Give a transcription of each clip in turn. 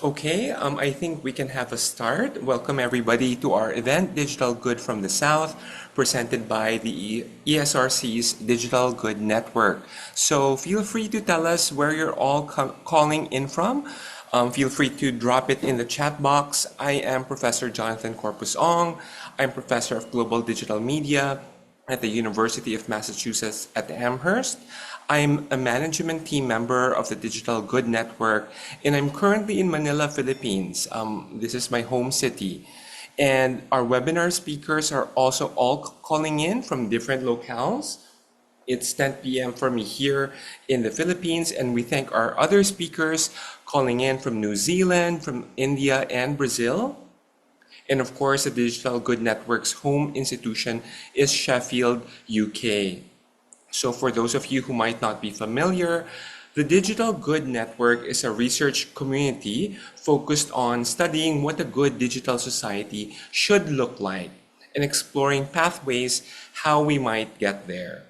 Okay, I think we can have a start. Welcome everybody to our event, Digital Good from the South, presented by the ESRC's Digital Good Network. So feel free to tell us where you're all calling in from. Feel free to drop it in the chat box. I am Professor Jonathan Corpus Ong. I'm Professor of Global Digital Media at the University of Massachusetts at Amherst. I'm a management team member of the Digital Good Network, and I'm currently in Manila, Philippines. This is my home city. And our webinar speakers are also all calling in from different locales. It's 10 p.m. for me here in the Philippines, and we thank our other speakers calling in from New Zealand, from India, and Brazil. And of course, the Digital Good Network's home institution is Sheffield, UK. So for those of you who might not be familiar, the Digital Good Network is a research community focused on studying what a good digital society should look like and exploring pathways how we might get there.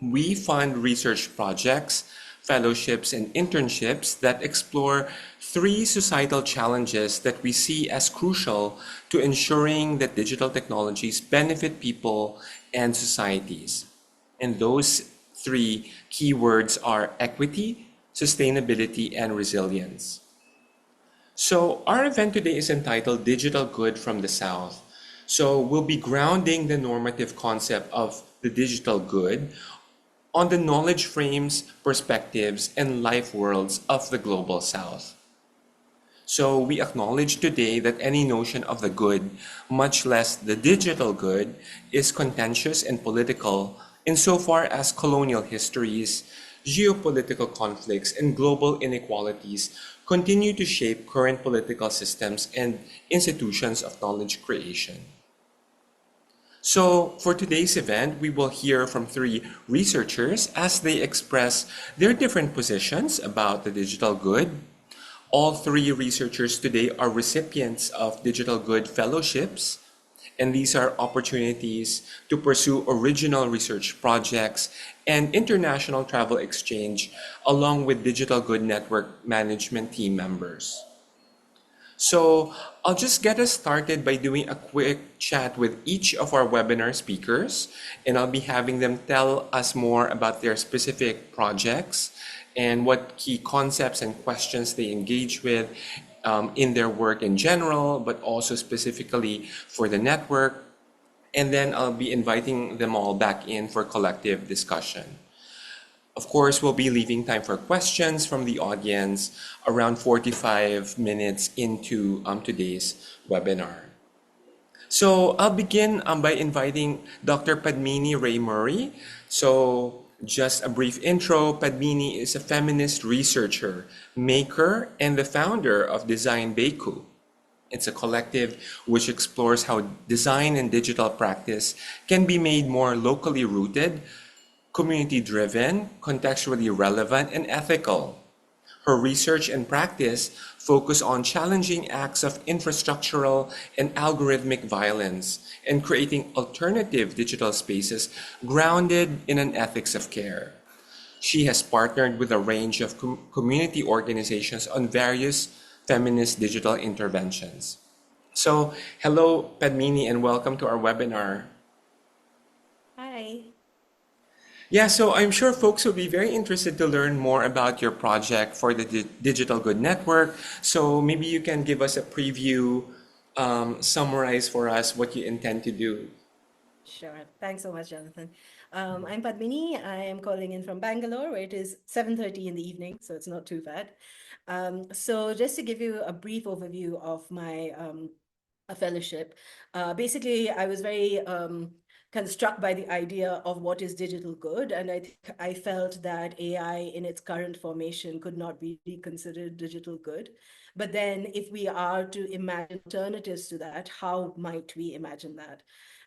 We fund research projects, fellowships, and internships that explore three societal challenges that we see as crucial to ensuring that digital technologies benefit people and societies. And those three keywords are equity, sustainability, and resilience. So our event today is entitled Digital Good from the South. So we'll be grounding the normative concept of the digital good on the knowledge frames, perspectives, and life worlds of the global South. So we acknowledge today that any notion of the good, much less the digital good, is contentious and political insofar as colonial histories, geopolitical conflicts, and global inequalities continue to shape current political systems and institutions of knowledge creation. So for today's event, we will hear from three researchers as they express their different positions about the digital good. All three researchers today are recipients of Digital Good Fellowships, and these are opportunities to pursue original research projects and international travel exchange along with Digital Good Network management team members. So I'll just get us started by doing a quick chat with each of our webinar speakers, and I'll be having them tell us more about their specific projects and what key concepts and questions they engage with in their work in general, but also specifically for the network. And then I'll be inviting them all back in for collective discussion. Of course, we'll be leaving time for questions from the audience around 45 minutes into today's webinar. So I'll begin by inviting Dr. Padmini Ray Murray. So just a brief intro, Padmini is a feminist researcher, maker, and the founder of Design Beku. It's a collective which explores how design and digital practice can be made more locally rooted, community-driven, contextually relevant, and ethical. Her research and practice focus on challenging acts of infrastructural and algorithmic violence and creating alternative digital spaces grounded in an ethics of care. She has partnered with a range of community organizations on various feminist digital interventions. So, hello, Padmini, and welcome to our webinar. Hi. Yeah, so I'm sure folks will be very interested to learn more about your project for the Digital Good Network. So maybe you can give us a preview, summarize for us what you intend to do. Sure. Thanks so much, Jonathan. I'm Padmini. I am calling in from Bangalore, where it is 7:30 in the evening, so it's not too bad. So just to give you a brief overview of my a fellowship, basically, I was very kind of struck by the idea of what is digital good, and I felt that AI in its current formation could not be considered digital good. But then, if we are to imagine alternatives to that, how might we imagine that?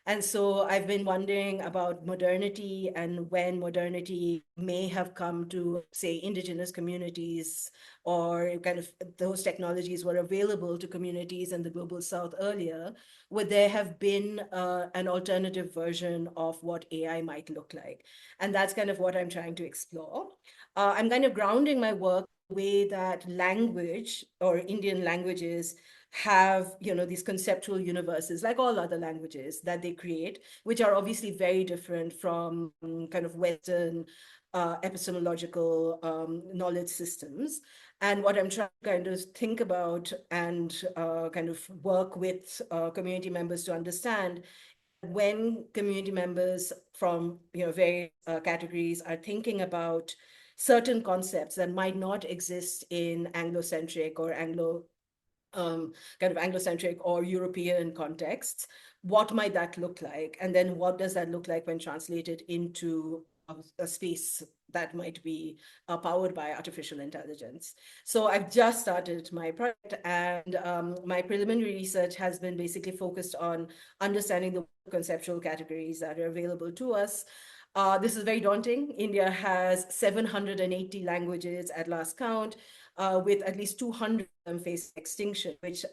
And so I've been wondering about modernity and when modernity may have come to, say, indigenous communities, or kind of those technologies were available to communities in the global south earlier. Would there have been an alternative version of what AI might look like? And that's kind of what I'm trying to explore. I'm kind of grounding my work way that language or Indian languages have, these conceptual universes, like all other languages that they create, which are obviously very different from kind of Western epistemological knowledge systems. And what I'm trying to kind of think about and kind of work with community members to understand, when community members from various categories are thinking about certain concepts that might not exist in Anglo-centric or kind of Anglo-centric or European contexts, what might that look like? And then what does that look like when translated into a space that might be powered by artificial intelligence? So I've just started my project, and my preliminary research has been basically focused on understanding the conceptual categories that are available to us. This is very daunting. India has 780 languages at last count, with at least 200 of them facing extinction, which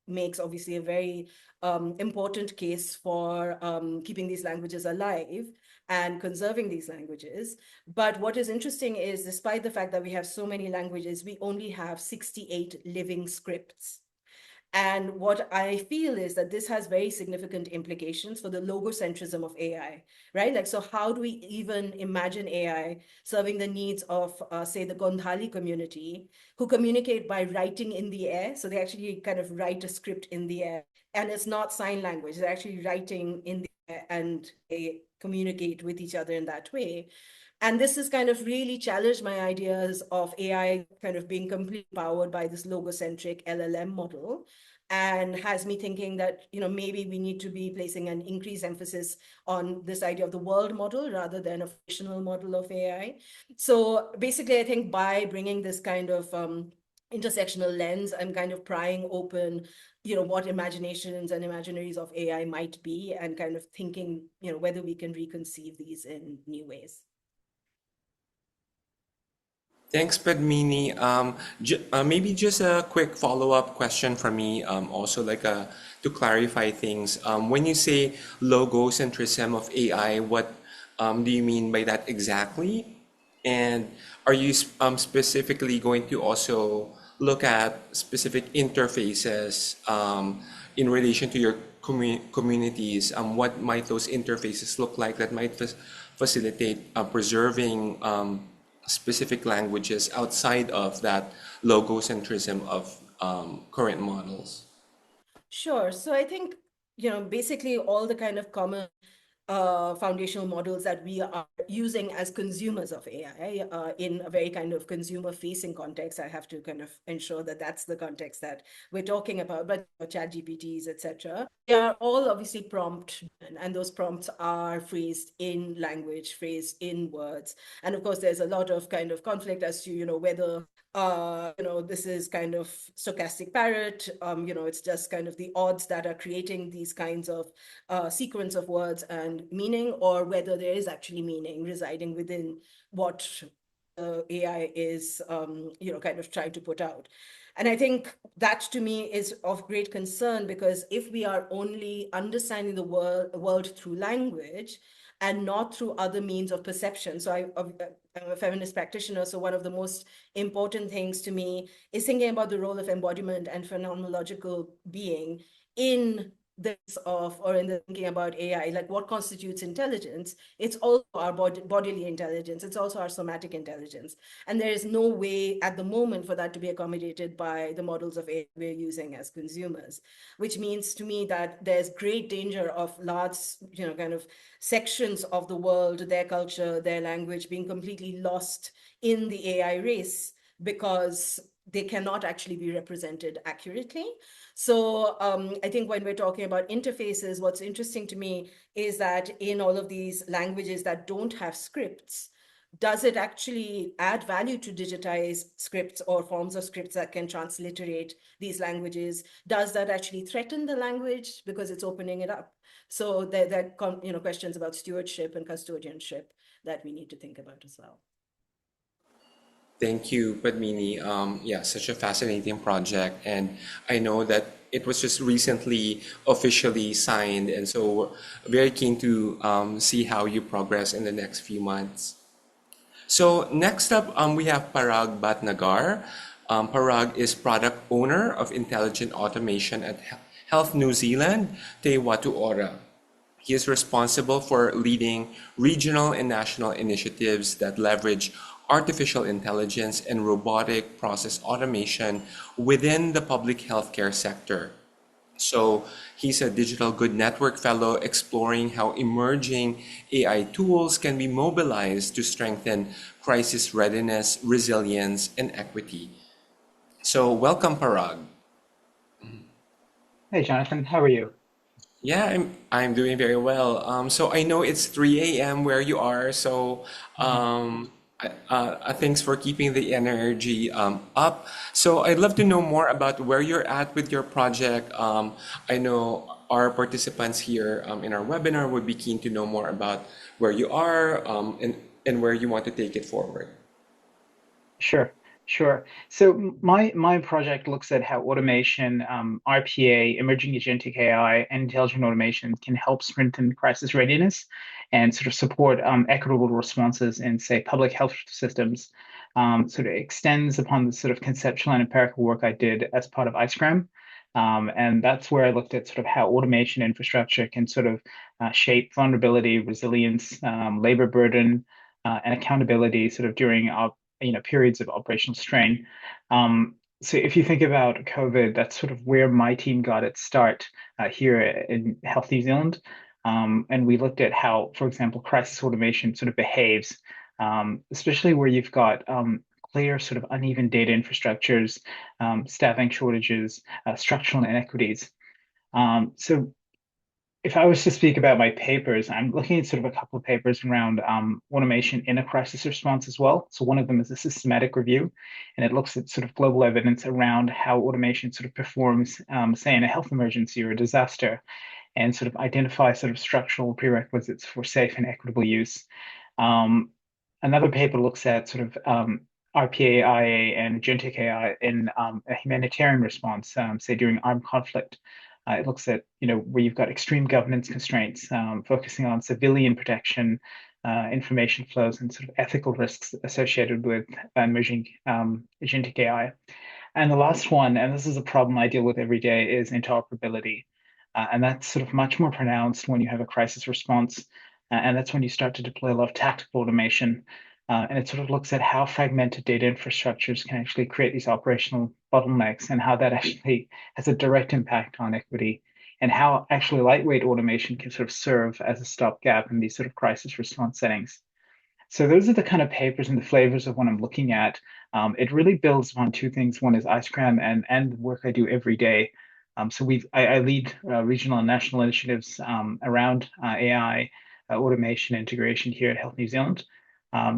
makes obviously a very important case for keeping these languages alive and conserving these languages. But what is interesting is, despite the fact that we have so many languages, we only have 68 living scripts. And what I feel is that this has very significant implications for the logocentrism of AI, right? Like, so how do we even imagine AI serving the needs of, say, the Gondhali community, who communicate by writing in the air? So they actually kind of write a script in the air, and it's not sign language, they're actually writing in the air, and they communicate with each other in that way. And this has kind of really challenged my ideas of AI kind of being completely powered by this logocentric LLM model, and has me thinking that, maybe we need to be placing an increased emphasis on this idea of the world model rather than a fictional model of AI. So basically, I think by bringing this kind of intersectional lens, I'm kind of prying open, what imaginations and imaginaries of AI might be, and kind of thinking, whether we can reconceive these in new ways. Thanks, Padmini. Maybe just a quick follow-up question from me, also like to clarify things. When you say logocentrism of AI, what do you mean by that exactly? And are you specifically going to also look at specific interfaces in relation to your communities? What might those interfaces look like that might facilitate preserving specific languages outside of that logocentrism of current models? Sure. So I think, basically all the kind of common foundational models that we are using as consumers of AI in a very kind of consumer-facing context. I have to kind of ensure that that's the context that we're talking about, but chat GPTs, etc. They are all obviously prompt, and those prompts are phrased in language, phrased in words. And of course, there's a lot of kind of conflict as to, whether this is kind of stochastic parrot, it's just kind of the odds that are creating these kinds of sequence of words and meaning, or whether there is actually meaning residing within what AI is, kind of trying to put out. And I think that to me is of great concern, because if we are only understanding the world through language and not through other means of perception. So I'm a feminist practitioner, so one of the most important things to me is thinking about the role of embodiment and phenomenological being in this of, or in the thinking about AI, like what constitutes intelligence. It's also our bodily intelligence. It's also our somatic intelligence. And there is no way at the moment for that to be accommodated by the models of AI we're using as consumers, which means to me that there's great danger of large, kind of sections of the world, their culture, their language being completely lost in the AI race, because they cannot actually be represented accurately. So I think when we're talking about interfaces, what's interesting to me is that in all of these languages that don't have scripts, does it actually add value to digitize scripts or forms of scripts that can transliterate these languages? Does that actually threaten the language because it's opening it up? So there are questions about stewardship and custodianship that we need to think about as well. Thank you, Padmini. Yeah, such a fascinating project. And I know that it was just recently officially signed. And so we're very keen to see how you progress in the next few months. So next up, we have Parag Bhatnagar. Parag is product owner of intelligent automation at Health New Zealand, Te Whatu Ora. He is responsible for leading regional and national initiatives that leverage artificial intelligence and robotic process automation within the public healthcare sector. So he's a Digital Good Network Fellow exploring how emerging AI tools can be mobilized to strengthen crisis readiness, resilience, and equity. So welcome, Parag. Hey Jonathan, how are you? Yeah, I'm doing very well. So I know it's 3 a.m. where you are, so Mhm. thanks for keeping the energy up. So I'd love to know more about where you're at with your project. I know our participants here in our webinar would be keen to know more about where you are and where you want to take it forward. Sure, sure. So my project looks at how automation, RPA, emerging agentic AI, and intelligent automation can help strengthen crisis readiness and sort of support equitable responses in, say, public health systems. Sort of extends upon the sort of conceptual and empirical work I did as part of IceCram. And that's where I looked at sort of how automation infrastructure can sort of shape vulnerability, resilience, labor burden, and accountability sort of during our periods of operational strain. So if you think about COVID, that's sort of where my team got its start here in Health New Zealand. And we looked at how, for example, crisis automation sort of behaves, especially where you've got clear sort of uneven data infrastructures, staffing shortages, structural inequities. So if I was to speak about my papers, I'm looking at sort of a couple of papers around automation in a crisis response as well. So one of them is a systematic review, and it looks at sort of global evidence around how automation sort of performs, say, in a health emergency or a disaster, and sort of identify sort of structural prerequisites for safe and equitable use. Um, Another paper looks at sort of RPA, IA, and agentic AI in a humanitarian response, say during armed conflict. It looks at, where you've got extreme governance constraints, focusing on civilian protection, information flows, and sort of ethical risks associated with emerging agentic AI. And the last one, and this is a problem I deal with every day, is interoperability. And that's sort of much more pronounced when you have a crisis response. And that's when you start to deploy a lot of tactical automation. And it sort of looks at how fragmented data infrastructures can actually create these operational bottlenecks and how that actually has a direct impact on equity and how actually lightweight automation can sort of serve as a stopgap in these sort of crisis response settings. So those are the kind of papers and the flavors of what I'm looking at. It really builds on two things. One is IceCram and the work I do every day. So I lead regional and national initiatives around AI, automation, integration here at Health New Zealand.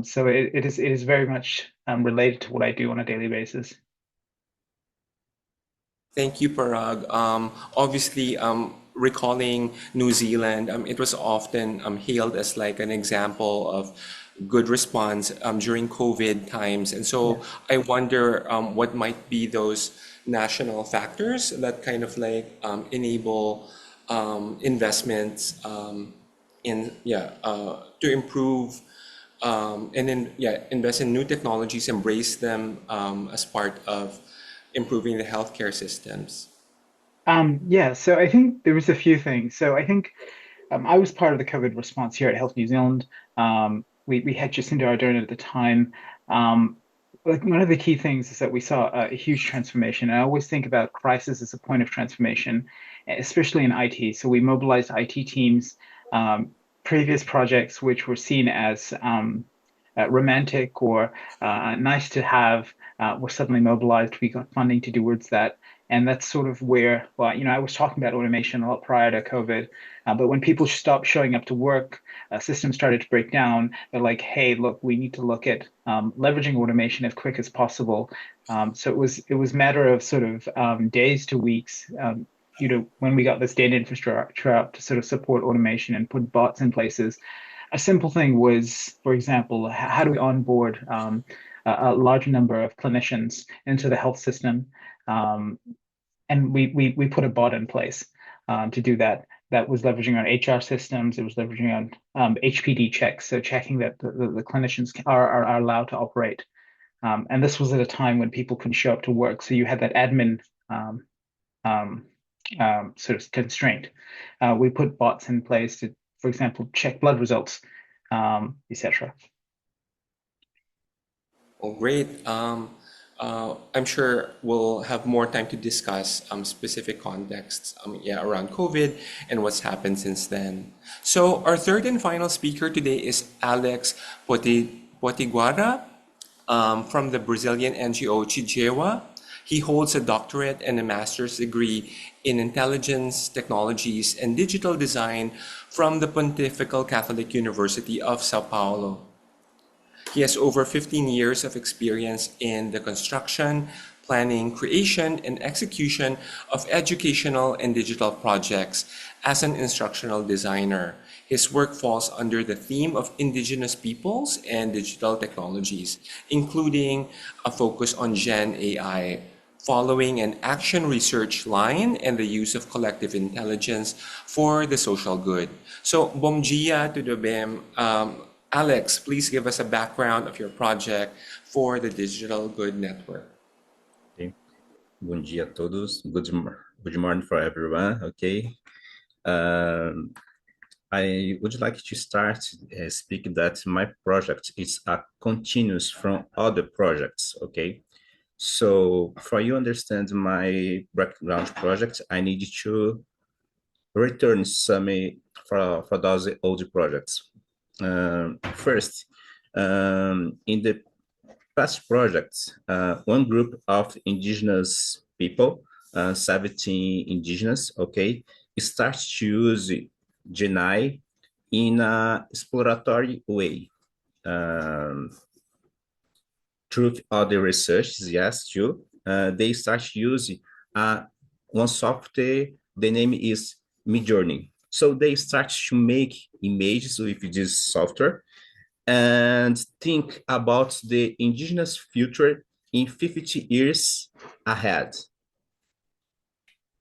So it is very much related to what I do on a daily basis. Thank you, Parag. Obviously, recalling New Zealand, it was often hailed as like an example of good response during COVID times. And so Yes. I wonder what might be those national factors that kind of like enable investments to improve and then invest in new technologies, embrace them as part of improving the healthcare systems. Yeah, so I think there was a few things. So I think I was part of the COVID response here at Health New Zealand. We had Jacinda Ardern at the time. Um, like one of the key things is that we saw a huge transformation. And I always think about crisis as a point of transformation, especially in IT. So we mobilized IT teams. Previous projects which were seen as romantic or nice to have were suddenly mobilized. We got funding to do towards that. And that's sort of where, well, I was talking about automation a lot prior to COVID, but when people stopped showing up to work, systems started to break down. They're like, hey, look, we need to look at leveraging automation as quick as possible. So it was a matter of sort of days to weeks. When we got this data infrastructure up to sort of support automation and put bots in places, a simple thing was, for example, how do we onboard a large number of clinicians into the health system? And we put a bot in place to do that. that was leveraging on HR systems. It was leveraging on HPD checks, so checking that the clinicians are allowed to operate. And this was at a time when people couldn't show up to work, so you had that admin sort of constraint. We put bots in place to, for example, check blood results, etc. Well, great. I'm sure we'll have more time to discuss specific contexts around COVID and what's happened since then. So our third and final speaker today is Alex Potiguara from the Brazilian NGO Thydêwá. He holds a doctorate and a master's degree in intelligence, technologies, and digital design from the Pontifical Catholic University of Sao Paulo. He has over 15 years of experience in the construction, planning, creation, and execution of educational and digital projects as an instructional designer. His work falls under the theme of indigenous peoples and digital technologies, including a focus on Gen AI, following an action research line and the use of collective intelligence for the social good. So, bom dia, tudo bem? Alex, please give us a background of your project for the Digital Good Network. Okay. Bom dia a todos. Good morning for everyone. Okay. I would like to start speaking that my project is a continuous from other projects. Okay. So for you understand my background project, I need to return some for those old projects. First, in the past projects, one group of indigenous people, 17 indigenous, okay, starts to use GenAI in an exploratory way. Through other researches, yes, too, they start using one software. The name is Midjourney. So they start to make images with this software and think about the indigenous future in 50 years ahead.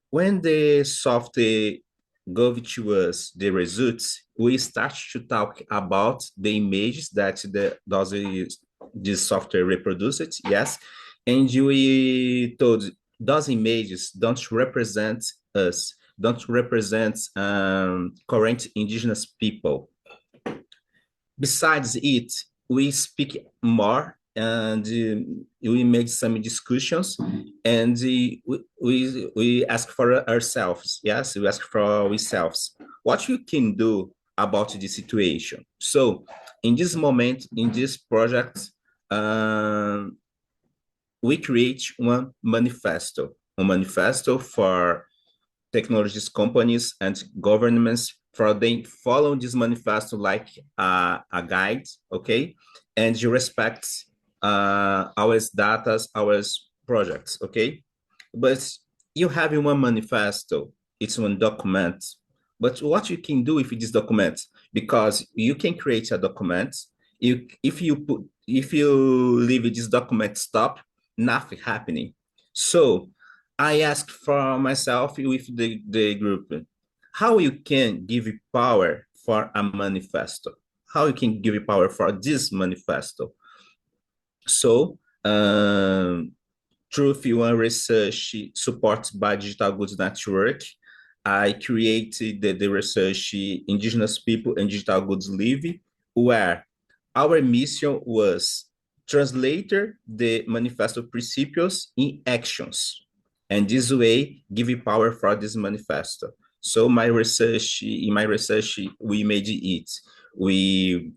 When the software gave to us the results, we start to talk about the images that this software reproduced, yes, and we told those images don't represent us, don't represent current indigenous people. Besides it, we speak more and we made some discussions and we ask for ourselves, yes, we ask for ourselves what you can do about the situation. So in this moment, in this project, we create one manifesto for technologies companies and governments for they follow this manifesto like a guide, okay? And you respect our data, our projects, okay? But you have one manifesto, it's one document. But what you can do with this document, because you can create a document, if you leave this document stop, nothing happening. So I asked for myself with the group, how you can give power for a manifesto? How you can give power for this manifesto? So, through one research supported by Digital Goods Network, I created the research Indigenous People and Digital Goods Live, where our mission was translator the manifesto principles in actions, and this way give power for this manifesto. So in my research, we made it. We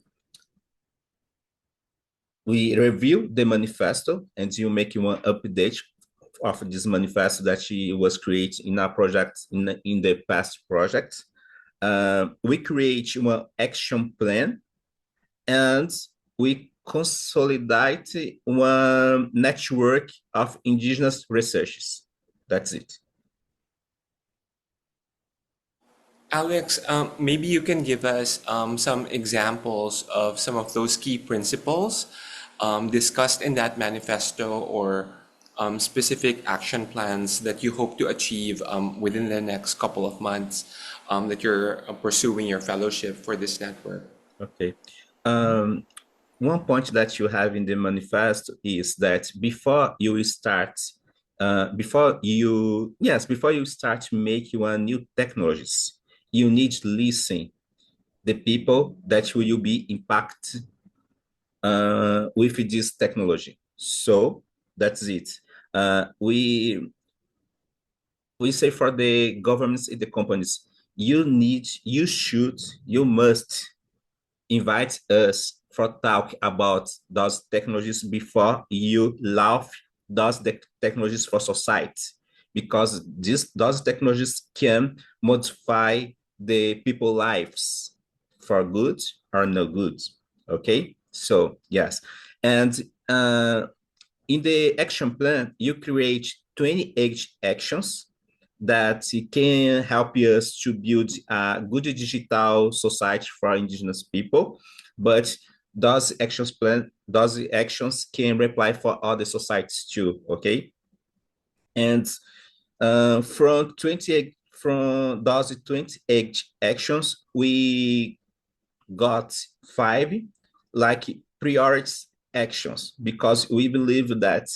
review the manifesto and you make one update of this manifesto that was created in a project in the past project. We create one action plan and we consolidate one network of indigenous researchers. That's it. Alex, maybe you can give us some examples of some of those key principles discussed in that manifesto or specific action plans that you hope to achieve within the next couple of months. that you're pursuing your fellowship for this network. Okay. One point that you have in the manifesto is that before you start, before you start making one new technologies, you need to listen the people that will be impacted with this technology. So that's it. We say for the governments and the companies, you must invite us for talk about those technologies before you love those technologies for society, because those technologies can modify the people lives for good or no good. Okay, so yes, and in the action plan you create 28 actions that can help us to build a good digital society for indigenous people, but those actions can apply for other societies too. Okay, and from those 28 actions, we got 5 like priority actions, because we believe that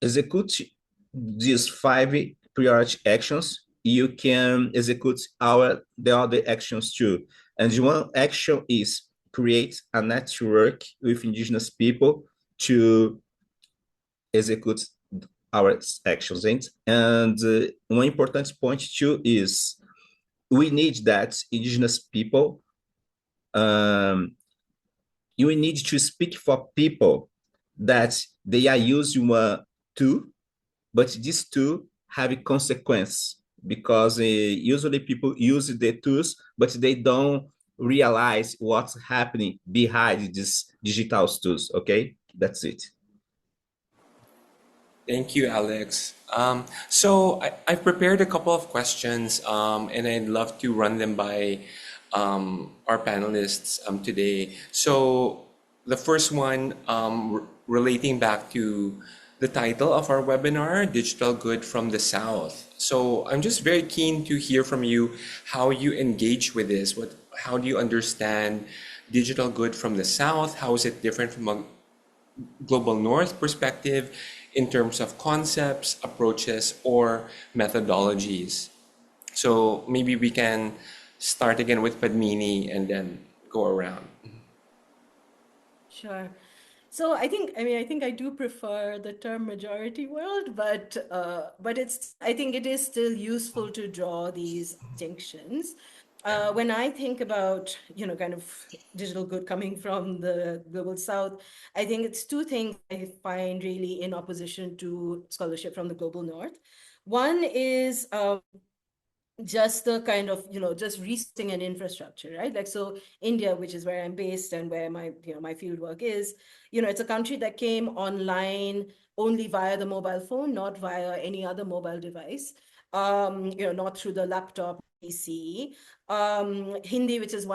execute these 5 priority actions, you can execute the other actions too. And one action is create a network with indigenous people to execute our actions. And one important point too is we need that indigenous people, you need to speak for people that they are using one tool, but these two have a consequence, because usually people use the tools, but they don't realize what's happening behind these digital tools. Okay, that's it. Thank you, Alex. So I've prepared a couple of questions, and I'd love to run them by our panelists today. So the first one, relating back to the title of our webinar, Digital Good from the South. So I'm just very keen to hear from you how you engage with this. How do you understand digital good from the South? How is it different from a global North perspective in terms of concepts, approaches, or methodologies? So maybe we can start again with Padmini and then go around. Sure. So I think I do prefer the term majority world, but I think it is still useful to draw these distinctions. When I think about, kind of digital good coming from the global south, I think it's two things I find really in opposition to scholarship from the global north. One is just the kind of, just resourcing and infrastructure, right? Like, so India, which is where I'm based and where my field work is, it's a country that came online only via the mobile phone, not via any other mobile device, not through the laptop, PC. Hindi, which is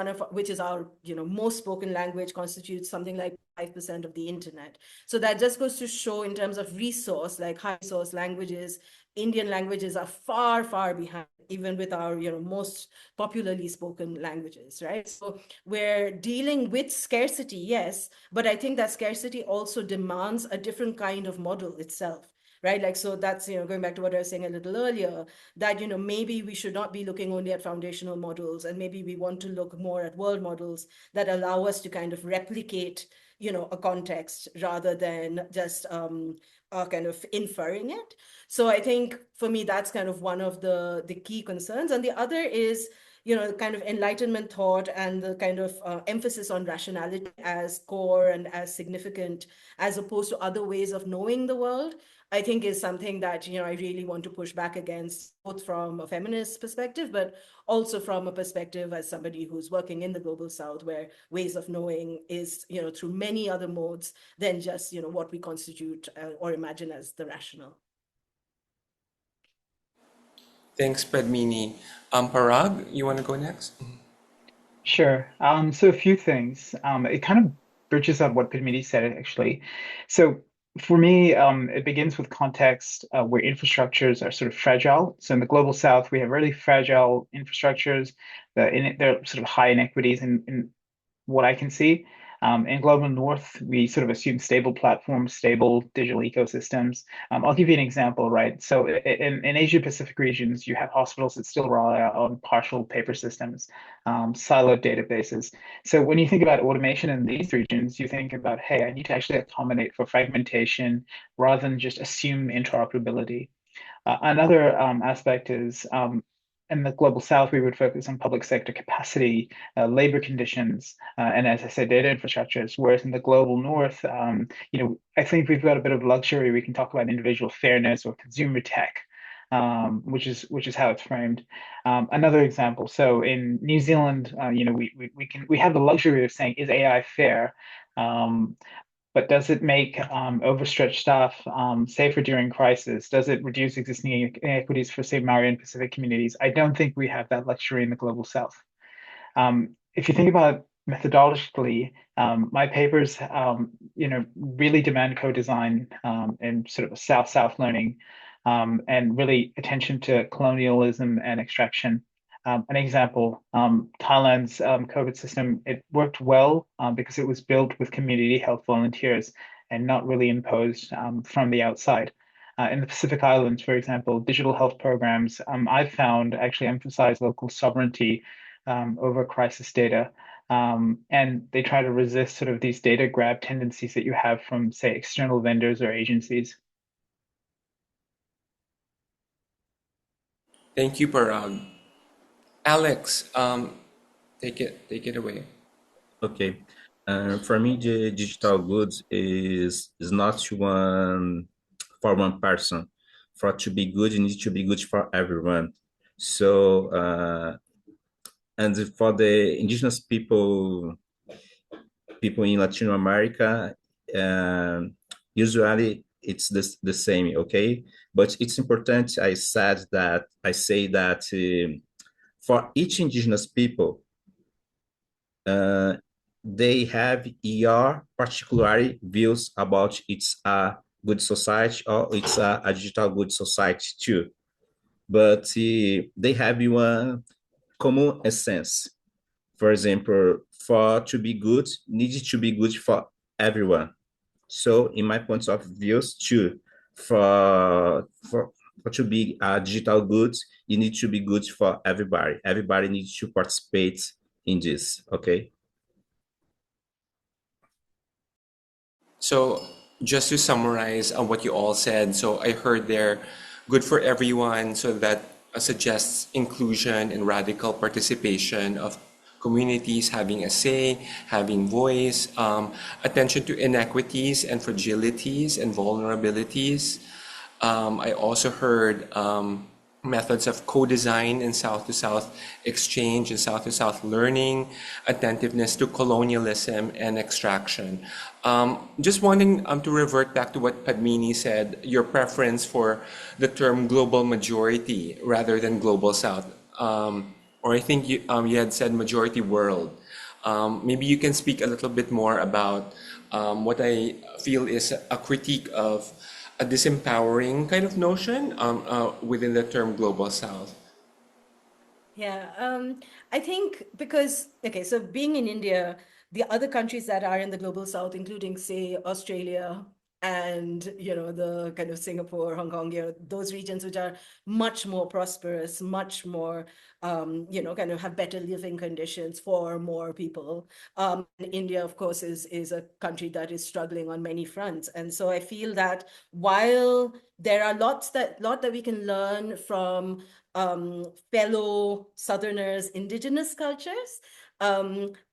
our, most spoken language, constitutes something like 5% of the internet. So that just goes to show, in terms of resource, like high resource languages, Indian languages are far, far behind, even with our, most popularly spoken languages, right? So we're dealing with scarcity, yes, but I think that scarcity also demands a different kind of model itself, right? Like, so that's, going back to what I was saying a little earlier, that, maybe we should not be looking only at foundational models, and maybe we want to look more at world models that allow us to kind of replicate, a context rather than just kind of inferring it. So I think for me, that's kind of one of the key concerns. And the other is, kind of Enlightenment thought and the kind of emphasis on rationality as core and as significant, as opposed to other ways of knowing the world, I think is something that, I really want to push back against, both from a feminist perspective, but also from a perspective as somebody who's working in the global south, where ways of knowing is, through many other modes than just, what we constitute or imagine as the rational. Thanks, Padmini. Parag, you want to go next? Sure. So a few things. It kind of bridges up what Padmini said, actually. So for me, it begins with context where infrastructures are sort of fragile. So in the global south, we have really fragile infrastructures. There are sort of high inequities in what I can see. In global north, we sort of assume stable platforms, stable digital ecosystems. I'll give you an example, right? So in Asia Pacific regions, you have hospitals that still rely on partial paper systems, siloed databases. So when you think about automation in these regions, you think about, hey, I need to actually accommodate for fragmentation rather than just assume interoperability. Another aspect is in the global south, we would focus on public sector capacity, labor conditions, and as I said, data infrastructures. Whereas in the global north, I think we've got a bit of luxury. We can talk about individual fairness or consumer tech, which is how it's framed. Another example. So in New Zealand, we have the luxury of saying, is AI fair? But does it make overstretched staff safer during crisis? Does it reduce existing inequities for, say, Maori and Pacific communities? I don't think we have that luxury in the global south. If you think about methodologically, my papers, really demand co-design and sort of a South-South learning and really attention to colonialism and extraction. An example, Thailand's COVID system, it worked well because it was built with community health volunteers and not really imposed from the outside. In the Pacific Islands, for example, digital health programs I've found actually emphasize local sovereignty over crisis data. And they try to resist sort of these data grab tendencies that you have from, say, external vendors or agencies. Thank you, Parag. Alex, take it away. Okay. For me, the digital goods is not one for one person. For it to be good, it needs to be good for everyone. So, and for the indigenous people in Latin America, usually it's the same, okay? But it's important. I say that for each indigenous people, they have your particular views about it's a good society or it's a digital good society too. But they have one common essence. For example, for to be good, needs to be good for everyone. So in my point of views too, for to be a digital good, you need to be good for everybody. Everybody needs to participate in this, okay? So just to summarize on what you all said, so I heard there, good for everyone, so that suggests inclusion and radical participation of communities having a say, having voice, attention to inequities and fragilities and vulnerabilities. I also heard methods of co-design and South-to-South exchange and South-to-South learning, attentiveness to colonialism and extraction. Just wanting to revert back to what Padmini said, your preference for the term global majority rather than global South. Or I think you had said majority world. Maybe you can speak a little bit more about what I feel is a critique of a disempowering kind of notion within the term global south. Yeah, I think because, okay, so being in India, the other countries that are in the global south, including, say, Australia and, the kind of Singapore, Hong Kong, those regions which are much more prosperous, much more, kind of have better living conditions for more people. And India, of course, is a country that is struggling on many fronts. And so I feel that while there are lot that we can learn from fellow Southerners, indigenous cultures.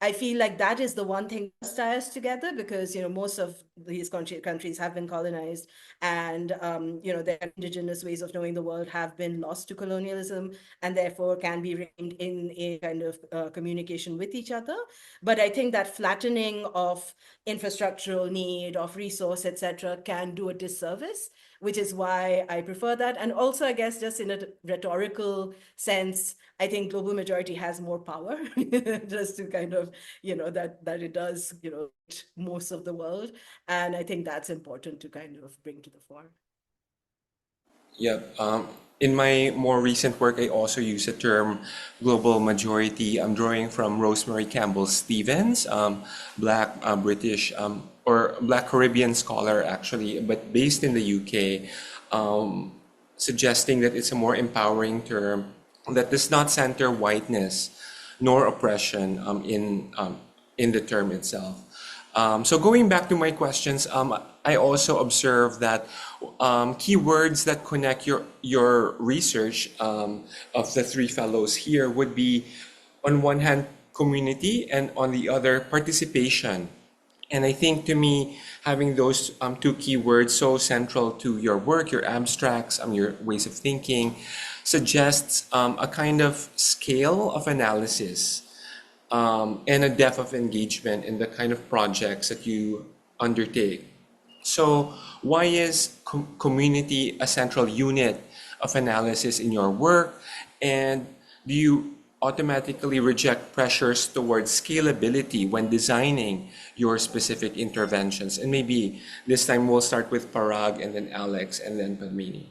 I feel like that is the one thing that ties us together because, most of these countries have been colonized and, their indigenous ways of knowing the world have been lost to colonialism and therefore can be remained in a kind of communication with each other. But I think that flattening of infrastructural need, of resource, etc., can do a disservice which is why I prefer that. And also, I guess, just in a rhetorical sense, I think global majority has more power, just to kind of, that it does, most of the world. And I think that's important to kind of bring to the fore. Yeah. In my more recent work, I also use the term global majority. I'm drawing from Rosemary Campbell Stevens, Black British or Black Caribbean scholar, actually, but based in the UK, suggesting that it's a more empowering term that does not center whiteness nor oppression in the term itself. So going back to my questions, I also observed that keywords that connect your research of the three fellows here would be, on one hand, community, and on the other, participation. And I think, to me, having those two keywords so central to your work, your abstracts, your ways of thinking, suggests a kind of scale of analysis and a depth of engagement in the kind of projects that you undertake. So why is community a central unit of analysis in your work? And do you automatically reject pressures towards scalability when designing your specific interventions? And maybe this time we'll start with Parag, and then Alex, and then Padmini.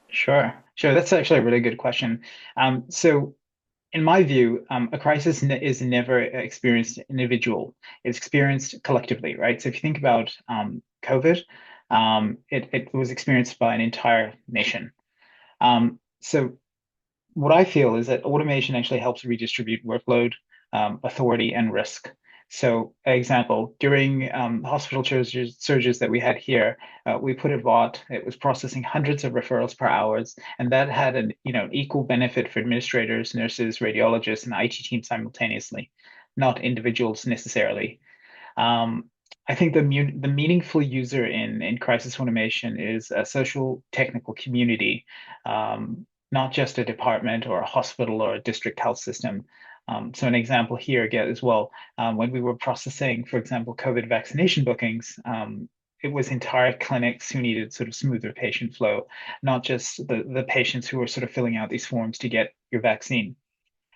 Sure. That's actually a really good question. So in my view, a crisis is never experienced individual. It's experienced collectively, right? So if you think about COVID, it was experienced by an entire nation. So what I feel is that automation actually helps redistribute workload, authority, and risk. So, example, during hospital surges that we had here, we put a bot. It was processing hundreds of referrals per hour, and that had an equal benefit for administrators, nurses, radiologists, and IT teams simultaneously, not individuals necessarily. I think the meaningful user in crisis automation is a social technical community, not just a department or a hospital or a district health system. So an example here again as well, when we were processing, for example, COVID vaccination bookings, it was entire clinics who needed sort of smoother patient flow, not just the patients who were sort of filling out these forms to get your vaccine.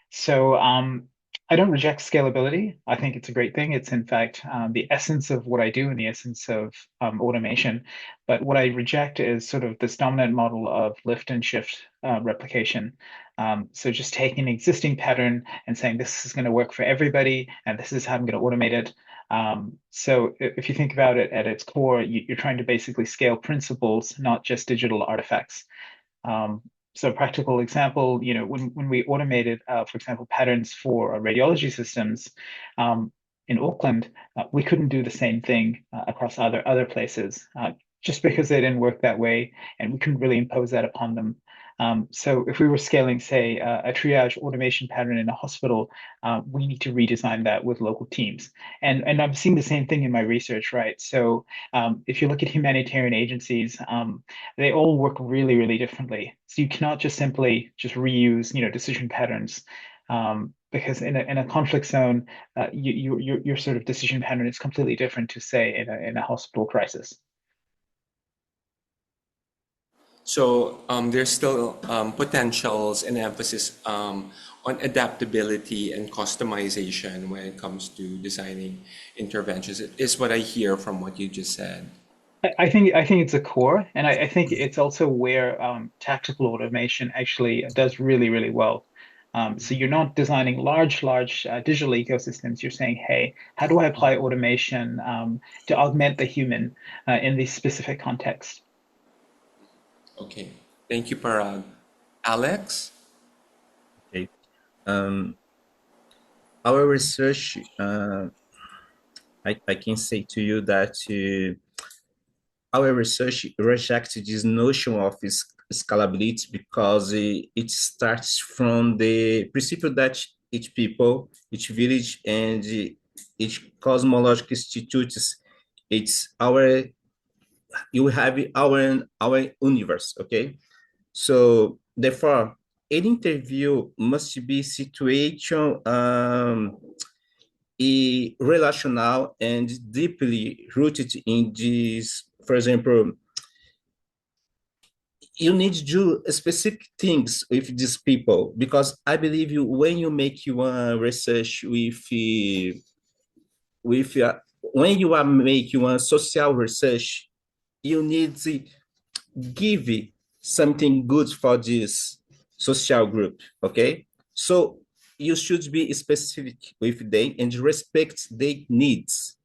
So I don't reject scalability. I think it's a great thing. It's in fact the essence of what I do and the essence of automation. But what I reject is sort of this dominant model of lift and shift replication. So just taking an existing pattern and saying this is going to work for everybody, and this is how I'm going to automate it. So if you think about it at its core, you're trying to basically scale principles, not just digital artifacts. So a practical example, when we automated, for example, patterns for radiology systems in Auckland, we couldn't do the same thing across other places just because they didn't work that way, and we couldn't really impose that upon them. So if we were scaling, say, a triage automation pattern in a hospital, we need to redesign that with local teams. And I'm seeing the same thing in my research, right? So if you look at humanitarian agencies, they all work really, really differently. So you cannot just simply reuse, decision patterns. Because in a conflict zone, your sort of decision pattern is completely different to, say, in a hospital crisis. So there's still potentials and emphasis on adaptability and customization when it comes to designing interventions, is what I hear from what you just said. I think it's a core, and I think it's also where tactical automation actually does really, really well. So you're not designing large digital ecosystems. You're saying, hey, how do I apply automation to augment the human in these specific contexts? Okay, thank you, Parag. Alex? Okay. Our research, I can say to you that our research rejects this notion of scalability because it starts from the principle that each people, each village, and each cosmological institutes, you have our universe, okay? So therefore, an interview must be situation relational and deeply rooted in this, for example, you need to do specific things with these people, because I believe when you make your research with when you are making one social research, you need to give something good for this social group. Okay, so you should be specific with them and respect their needs.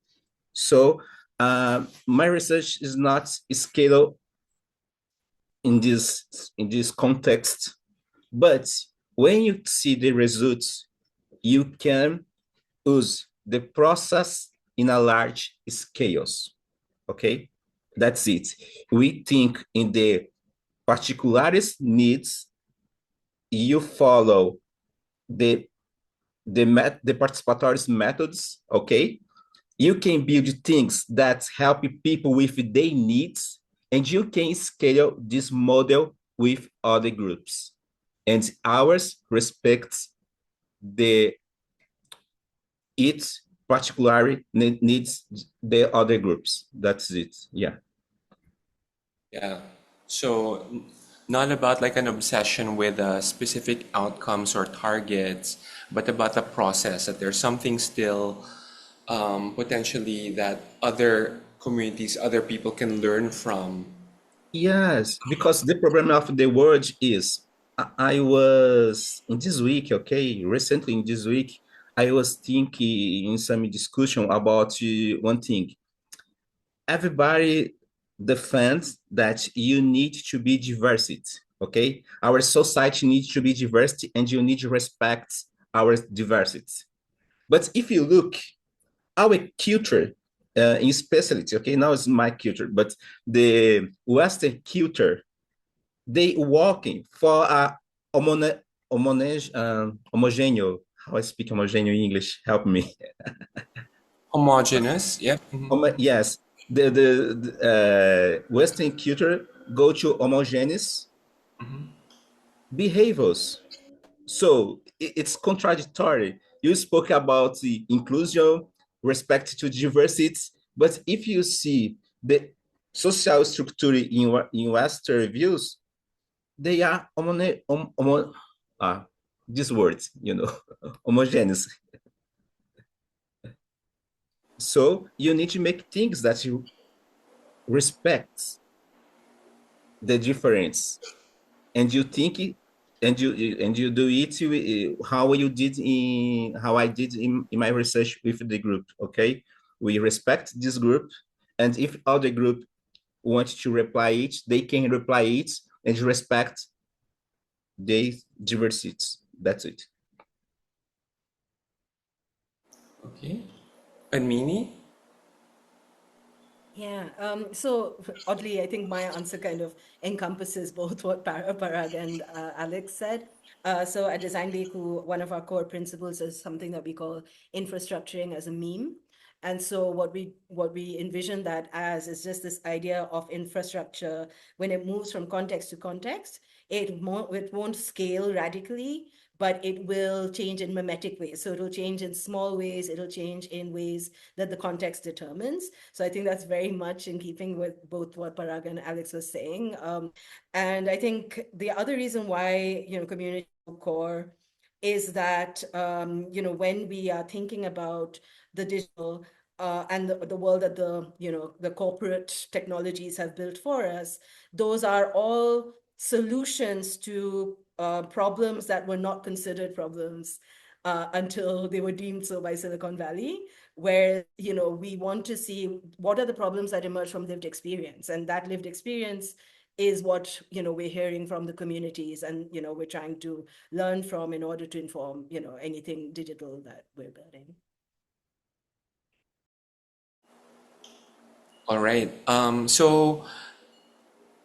So my research is not scalable in this context, but when you see the results, you can use the process in a large scales. Okay, that's it. We think in the particularis needs. You follow the the participatory methods. Okay, you can build things that help people with their needs, and you can scale this model with other groups. And ours respects the its particularly needs the other groups. That's it. Yeah. Yeah. So not about like an obsession with specific outcomes or targets, but about the process, that there's something still potentially that other communities, other people can learn from. Yes, because the problem of the world is I was in this week, okay, recently in this week, I was thinking in some discussion about one thing. Everybody defends that you need to be diversity, okay? Our society needs to be diversity and you need to respect our diversity. But if you look, our culture in specialty, okay, now it's my culture, but the Western culture, they walking for a homogeneous, how I speak homogeneous in English, help me. Homogeneous, yep. Mhm. Yes, the Western culture go to homogeneous behaviors. So it's contradictory. You spoke about the inclusion, respect to diversity, but if you see the social structure in Western views, they are these words, homogeneous. So you need to make things that you respect the difference, and you think and you do it how I did in my research with the group. Okay, we respect this group, and if other group want to reply it, they can reply it and respect the diversity. That's it. Okay. Padmini? Yeah, so oddly, I think my answer kind of encompasses both what Parag and Alex said. So at Design Beku, one of our core principles is something that we call infrastructuring as a meme. And so what we envision that as is just this idea of infrastructure. When it moves from context to context, it won't scale radically, but it will change in mimetic ways. So it'll change in small ways, it'll change in ways that the context determines. So I think that's very much in keeping with both what Parag and Alex was saying. And I think the other reason why, community core is that, when we are thinking about the digital and the world that the corporate technologies have built for us, those are all solutions to problems that were not considered problems until they were deemed so by Silicon Valley, where we want to see what are the problems that emerge from lived experience, and that lived experience is what we're hearing from the communities, and we're trying to learn from in order to inform anything digital that we're building. All right. So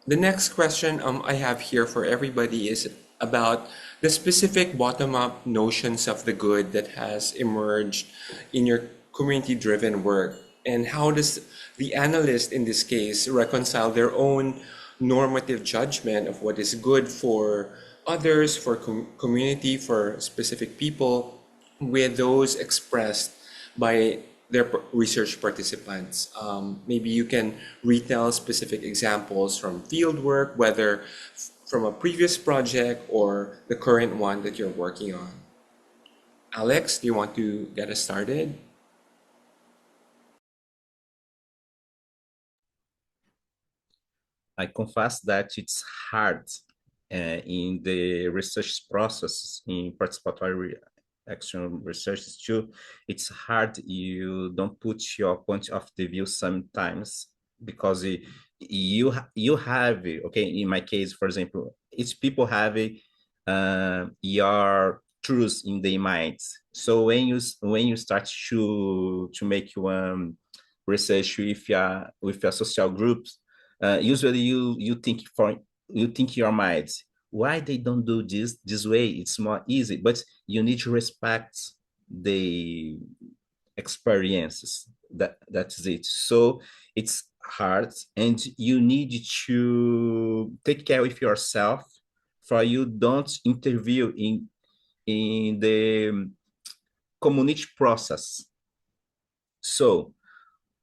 the next question I have here for everybody is about the specific bottom-up notions of the good that has emerged in your community-driven work, and how does the analyst in this case reconcile their own normative judgment of what is good for others, for community, for specific people, with those expressed by their research participants. Maybe you can retell specific examples from fieldwork, whether from a previous project or the current one that you're working on. Alex, do you want to get us started? I confess that it's hard in the research process, in participatory action research too. It's hard, you don't put your point of the view sometimes because you have, okay, in my case, for example, each people have your truths in their minds. So when you start to make one research with your social groups, usually you think your mind, why they don't do this way, it's more easy, but you need to respect the experiences. That's it. So it's hard, and you need to take care of yourself for you don't interview in the community process. So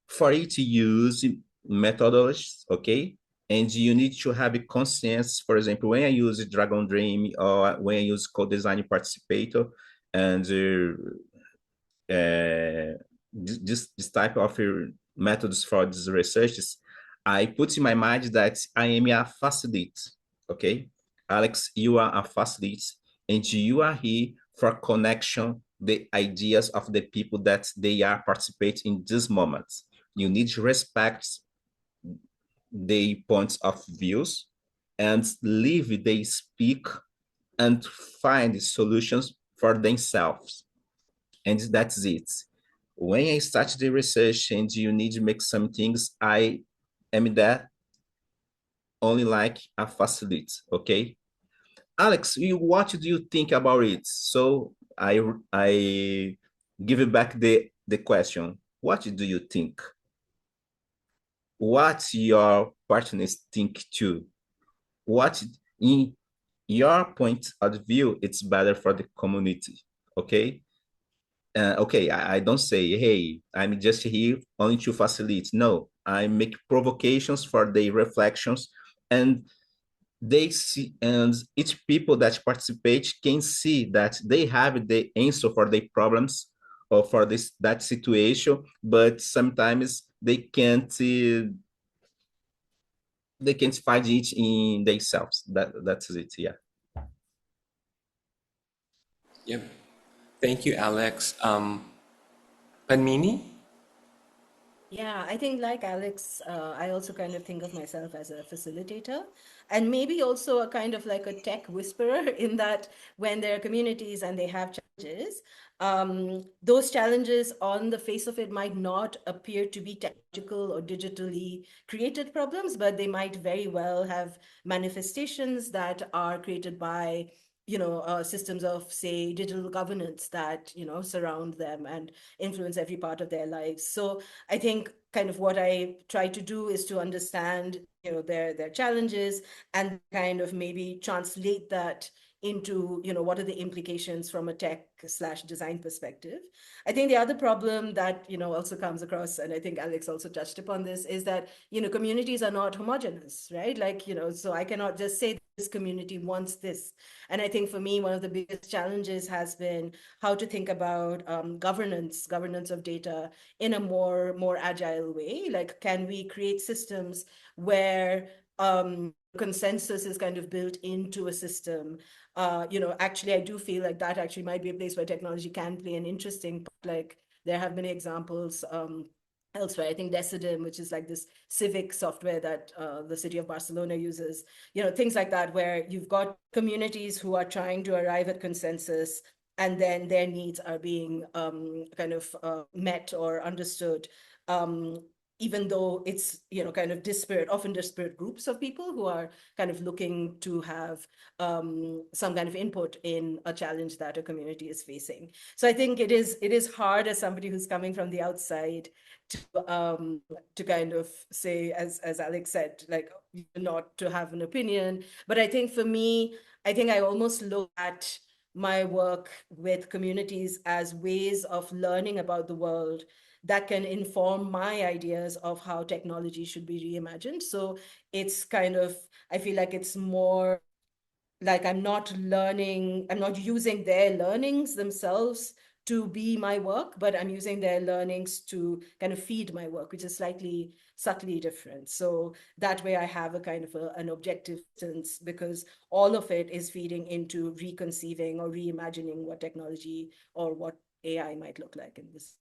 for it to use methodologies, okay? And you need to have a conscience. For example, when I use Dragon Dream or when I use co-design participator and this type of methods for these researches, I put in my mind that I am a facilitator, okay? Alex, you are a facilitator, and you are here for connection the ideas of the people that they are participating in this moment. You need to respect the points of views and leave they speak and find solutions for themselves. And that's it. When I start the research and you need to make some things, I am there only like a facilitator, okay? Alex, what do you think about it? So I give you back the question. What do you think? What your partners think too? What in your point of view, it's better for the community, okay? Okay, I don't say, hey, I'm just here only to facilitate. No, I make provocations for the reflections, and they see, and each people that participate can see that they have the answer for their problems or for that situation, but sometimes they can't find it in themselves. That's it. Yeah. Yep. Thank you, Alex. Padmini? Yeah, I think like Alex, I also kind of think of myself as a facilitator and maybe also a kind of like a tech whisperer in that when there are communities and they have challenges, those challenges on the face of it might not appear to be technological or digitally created problems, but they might very well have manifestations that are created by systems of, say, digital governance that, surround them and influence every part of their lives. So I think kind of what I try to do is to understand, their challenges and kind of maybe translate that into, what are the implications from a tech slash design perspective. I think the other problem that, also comes across, and I think Alex also touched upon this, is that, communities are not homogeneous, right? Like, so I cannot just say this community wants this. And I think for me, one of the biggest challenges has been how to think about governance of data in a more agile way. Like, can we create systems where consensus is kind of built into a system? Actually, I do feel like that actually might be a place where technology can play an interesting part. Like, there have many examples elsewhere. I think Decidim, which is like this civic software that the city of Barcelona uses, things like that, where you've got communities who are trying to arrive at consensus, and then their needs are being kind of met or understood, even though it's, kind of often disparate groups of people who are kind of looking to have some kind of input in a challenge that a community is facing. So I think it is hard as somebody who's coming from the outside to kind of say, as Alex said, like, not to have an opinion. But I think for me, I think I almost look at my work with communities as ways of learning about the world that can inform my ideas of how technology should be reimagined. So it's kind of, I feel like it's more like I'm not using their learnings themselves to be my work, but I'm using their learnings to kind of feed my work, which is slightly subtly different. So that way I have a kind of an objective sense, because all of it is feeding into reconceiving or reimagining what technology or what AI might look like in this.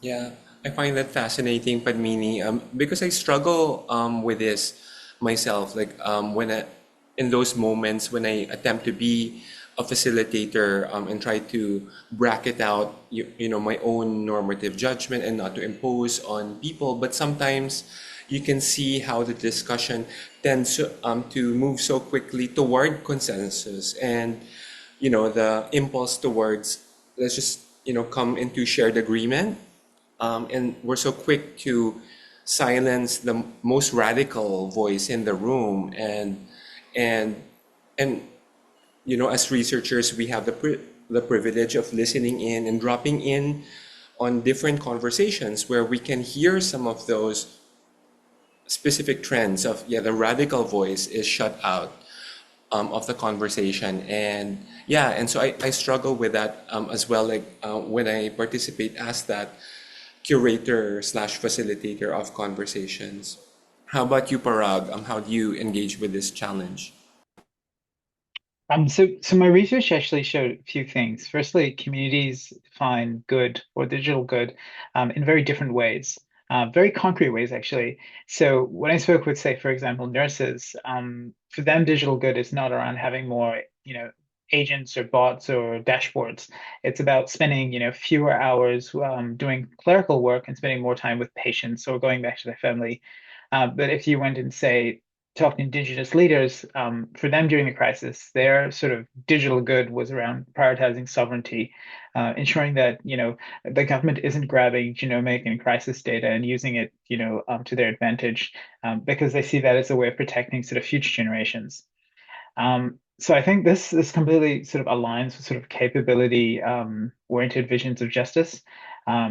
Yeah, I find that fascinating, Padmini, because I struggle with this myself. Like in those moments when I attempt to be a facilitator and try to bracket out, my own normative judgment and not to impose on people. But sometimes you can see how the discussion tends to move so quickly toward consensus, and the impulse towards, let's just come into shared agreement, and we're so quick to silence the most radical voice in the room, and and as researchers we have the privilege of listening in and dropping in on different conversations where we can hear some of those specific trends of, yeah, the radical voice is shut out of the conversation. And yeah, and so I struggle with that as well, like when I participate as that curator slash facilitator of conversations. How about you, Parag? How do you engage with this challenge? So my research actually showed a few things. Firstly, communities define good or digital good in very different ways, very concrete ways, actually. So when I spoke with, say, for example, nurses, for them, digital good is not around having more, agents or bots or dashboards. It's about spending, fewer hours doing clerical work and spending more time with patients or going back to their family. But if you went and say talked to indigenous leaders, for them during the crisis, their sort of digital good was around prioritizing sovereignty, ensuring that the government isn't grabbing genomic and crisis data and using it to their advantage, because they see that as a way of protecting sort of future generations. So I think this completely sort of aligns with sort of capability oriented visions of justice.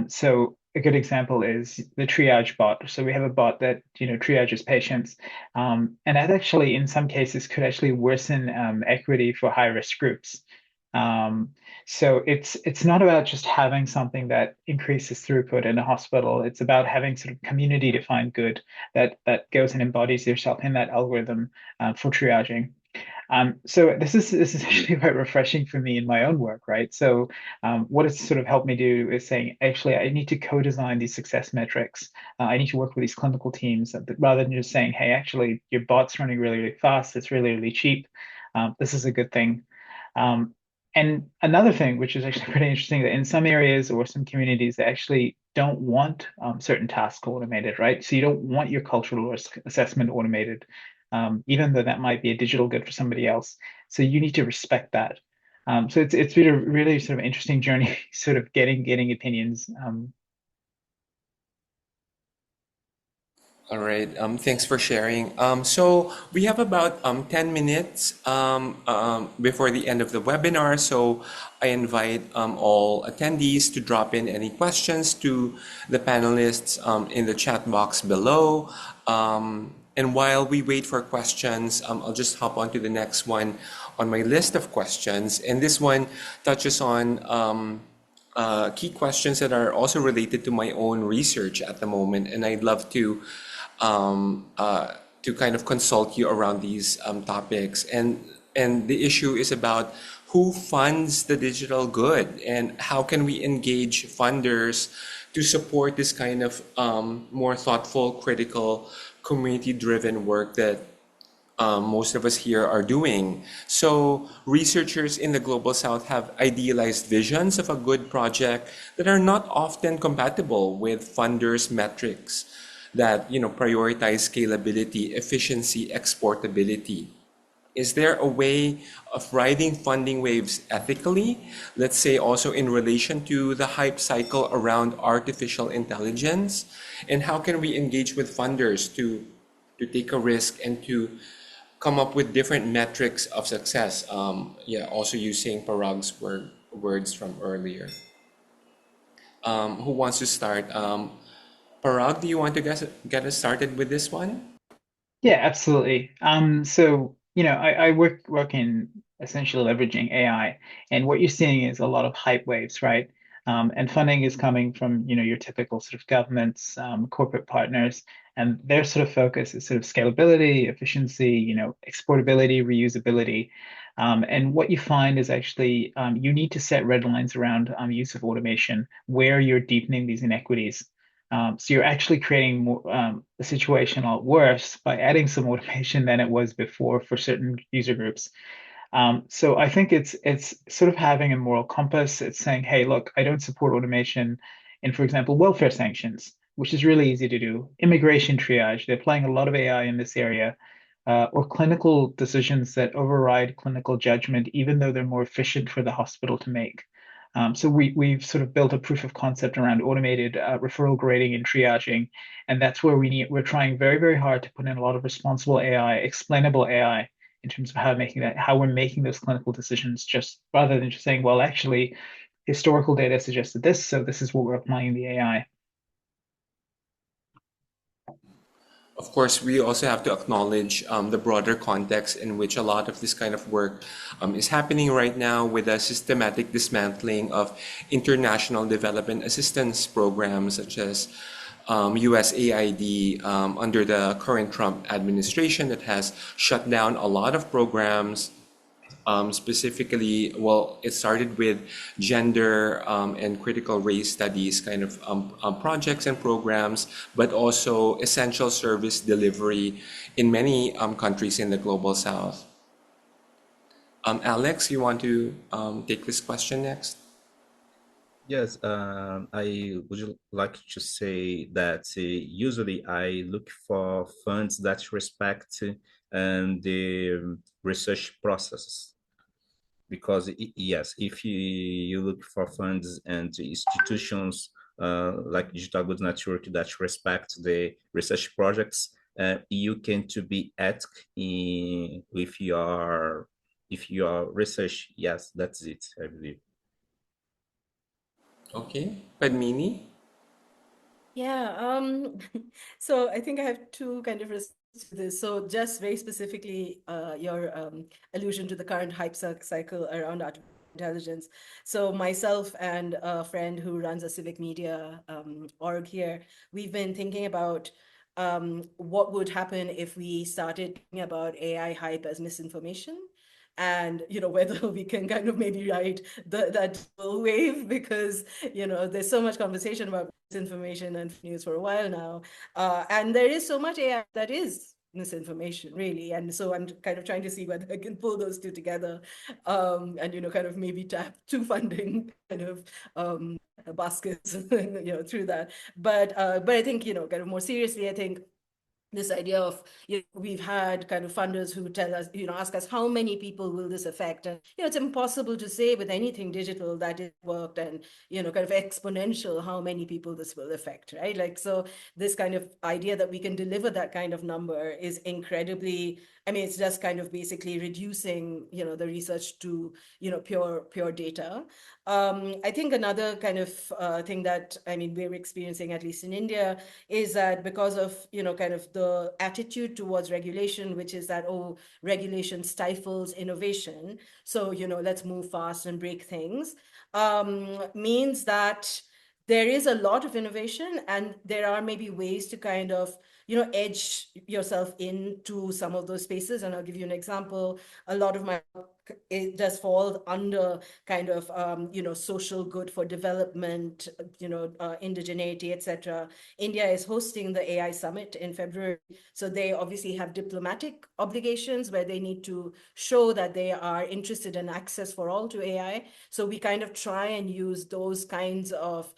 So a good example is the triage bot. So we have a bot that triages patients, and that actually in some cases could actually worsen equity for high risk groups. Um, so it's not about just having something that increases throughput in a hospital. It's about having sort of community defined good that goes and embodies yourself in that algorithm for triaging. So this is actually quite refreshing for me in my own work, right? So what it's sort of helped me do is saying, actually, I need to co-design these success metrics. I need to work with these clinical teams rather than just saying, hey, actually, your bot's running really, really fast. It's really, really cheap. This is a good thing. Um, and another thing, which is actually pretty interesting, that in some areas or some communities, they actually don't want certain tasks automated, right? So you don't want your cultural risk assessment automated, even though that might be a digital good for somebody else. So you need to respect that. So it's been a really sort of interesting journey, sort of getting opinions. All right. Thanks for sharing. So we have about 10 minutes before the end of the webinar. So I invite all attendees to drop in any questions to the panelists in the chat box below. And while we wait for questions, I'll just hop on to the next one on my list of questions. And this one touches on key questions that are also related to my own research at the moment. And I'd love to kind of consult you around these topics. And the issue is about who funds the digital good and how can we engage funders to support this kind of more thoughtful, critical, community-driven work that most of us here are doing. So researchers in the Global South have idealized visions of a good project that are not often compatible with funders' metrics that prioritize scalability, efficiency, exportability. Is there a way of riding funding waves ethically? Let's say also in relation to the hype cycle around artificial intelligence? And how can we engage with funders to take a risk and to come up with different metrics of success. Yeah, also using Parag's words from earlier. Who wants to start? Parag, do you want to get us started with this one? Yeah, absolutely. So I work in essentially leveraging AI, and what you're seeing is a lot of hype waves, right? And funding is coming from your typical sort of governments, corporate partners, and their sort of focus is sort of scalability, efficiency, exportability, reusability. And what you find is actually you need to set red lines around use of automation where you're deepening these inequities. So you're actually creating more, the situation a lot worse by adding some automation than it was before for certain user groups. So I think it's sort of having a moral compass. It's saying, hey, look, I don't support automation in, for example, welfare sanctions, which is really easy to do. Immigration triage, they're applying a lot of AI in this area. Or clinical decisions that override clinical judgment, even though they're more efficient for the hospital to make. So we've sort of built a proof of concept around automated referral grading and triaging, and that's where we're trying very, very hard to put in a lot of responsible AI, explainable AI in terms of how we're making those clinical decisions, just rather than just saying, well, actually, historical data suggested this, so this is what we're applying the AI. Of course, we also have to acknowledge the broader context in which a lot of this kind of work is happening right now with a systematic dismantling of international development assistance programs such as USAID under the current Trump administration that has shut down a lot of programs. Specifically, well, it started with gender and critical race studies kind of projects and programs, but also essential service delivery in many countries in the global south. Alex, you want to take this question next? Yes, I would like to say that usually I look for funds that respect the research processes. Because yes, if you look for funds and institutions like Digital Goods Network that respect the research projects, you can to be ethic with your research. Yes, that's it, I believe. Okay, Padmini? Yeah, so I think I have two kind of responses to this. So just very specifically, your allusion to the current hype cycle around artificial intelligence. So myself and a friend who runs a civic media org here, we've been thinking about what would happen if we started thinking about AI hype as misinformation. And whether we can kind of maybe ride that wave, because there's so much conversation about misinformation and news for a while now, and there is so much AI that is misinformation, really. And so I'm kind of trying to see whether I can pull those two together, and kind of maybe tap two funding kind of baskets through that. But I think kind of more seriously, I think this idea of we've had kind of funders who tell us, ask us how many people will this affect, and it's impossible to say with anything digital that it worked, and kind of exponential how many people this will affect, right? Like, so this kind of idea that we can deliver that kind of number is incredibly, I mean, it's just kind of basically reducing the research to pure data. I think another kind of thing that, I mean, we're experiencing, at least in India, is that because of kind of the attitude towards regulation, which is that, oh, regulation stifles innovation, so let's move fast and break things, means that there is a lot of innovation, and there are maybe ways to kind of edge yourself into some of those spaces. And I'll give you an example. A lot of my work, it does fall under kind of social good for development, indigeneity, etc. India is hosting the AI summit in February, so they obviously have diplomatic obligations where they need to show that they are interested in access for all to AI. So we kind of try and use those kinds of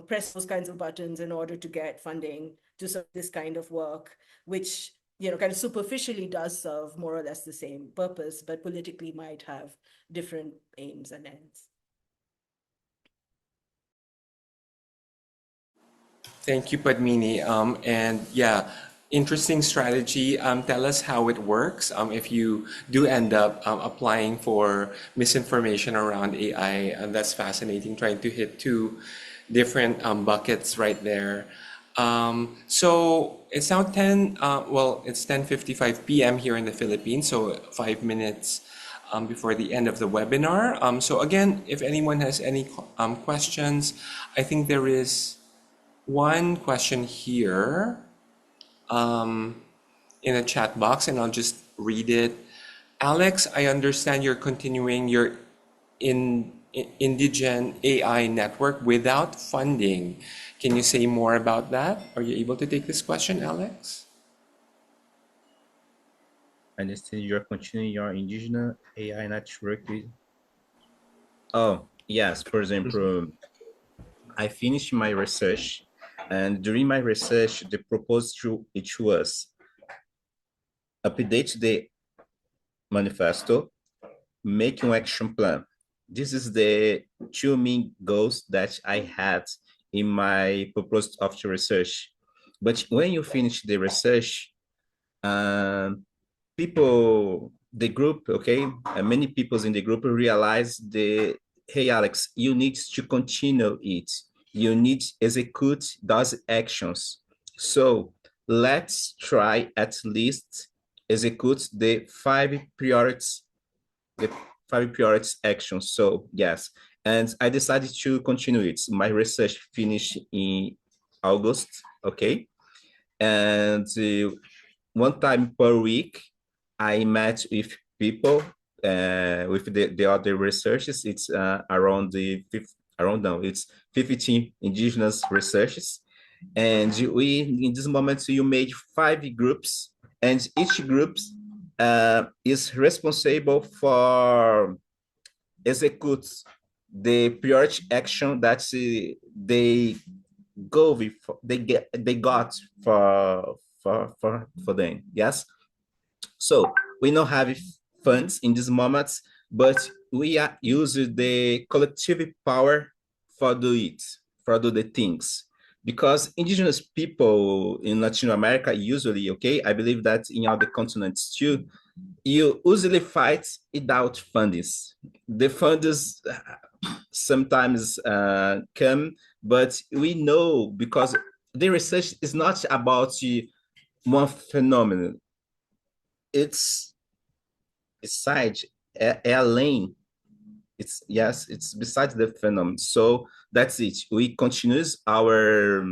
press those kinds of buttons in order to get funding to serve this kind of work, which kind of superficially does serve more or less the same purpose, but politically might have different aims and ends. Thank you, Padmini. And yeah, Interesting strategy. Tell us how it works. If you do end up applying for misinformation around AI, that's fascinating. Trying to hit two different buckets right there. So it's now 10. Well, it's 10:55 p.m. here in the Philippines. So 5 minutes before the end of the webinar. So again, if anyone has any questions, I think there is one question here in a chat box, and I'll just read it. Alex, I understand you're continuing your indigenous AI network without funding. Can you say more about that? Are you able to take this question, Alex? I understand you're continuing your indigenous AI network. Oh, yes. For example, I finished my research, and during my research, the proposal it was update the manifesto, make an action plan. This is the two main goals that I had in my proposed of the research. But when you finish the research, people, the group, okay, many people in the group realize hey, Alex, you need to continue it. You need to execute those actions. So let's try at least execute the five priorities actions. So yes, and I decided to continue it. My research finished in August, okay, and one time per week, I met with people with the other researchers. It's around now. It's 15 indigenous researchers, and we in this moment you made 5 groups, and each group is responsible for execute the priority action that they go with, they got for them. Yes, so we don't have funds in this moment, but we are using the collective power for do it, for do the things. Because indigenous people in Latin America usually, okay, I believe that in other continents too, you usually fight without fundings. The funders sometimes come, but we know because the research is not about one phenomenon. It's besides a lane. It's yes, it's besides the phenomenon. So that's it. We continue our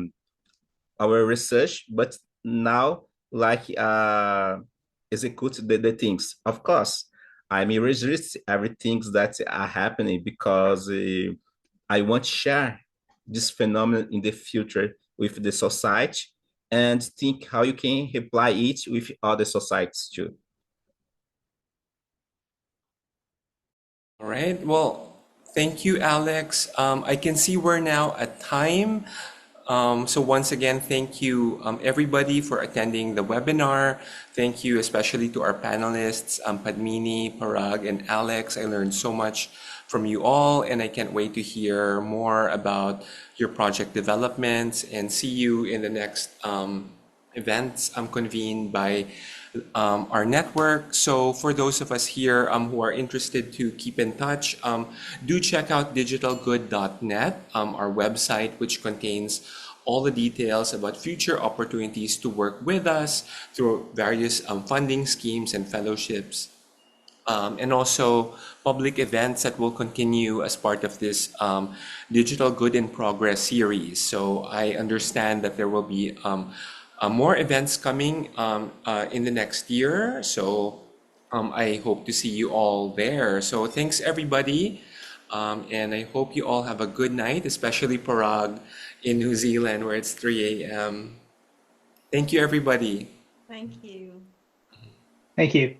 research, but now like execute the things. Of course, I'm resist everything that are happening because I want to share this phenomenon in the future with the society and think how you can apply it with other societies too. All right. Well, thank you, Alex. I can see we're now at time. So once again, thank you everybody for attending the webinar. Thank you especially to our panelists, Padmini, Parag, and Alex. I learned so much from you all, and I can't wait to hear more about your project developments and see you in the next events convened by our network. So for those of us here who are interested to keep in touch, do check out digitalgood.net, our website, which contains all the details about future opportunities to work with us through various funding schemes and fellowships. And also public events that will continue as part of this Digital Good in Progress series. So I understand that there will be more events coming in the next year. So I hope to see you all there. So thanks everybody. And I hope you all have a good night, especially Parag in New Zealand where it's 3 a.m. Thank you everybody. Thank you. Thank you.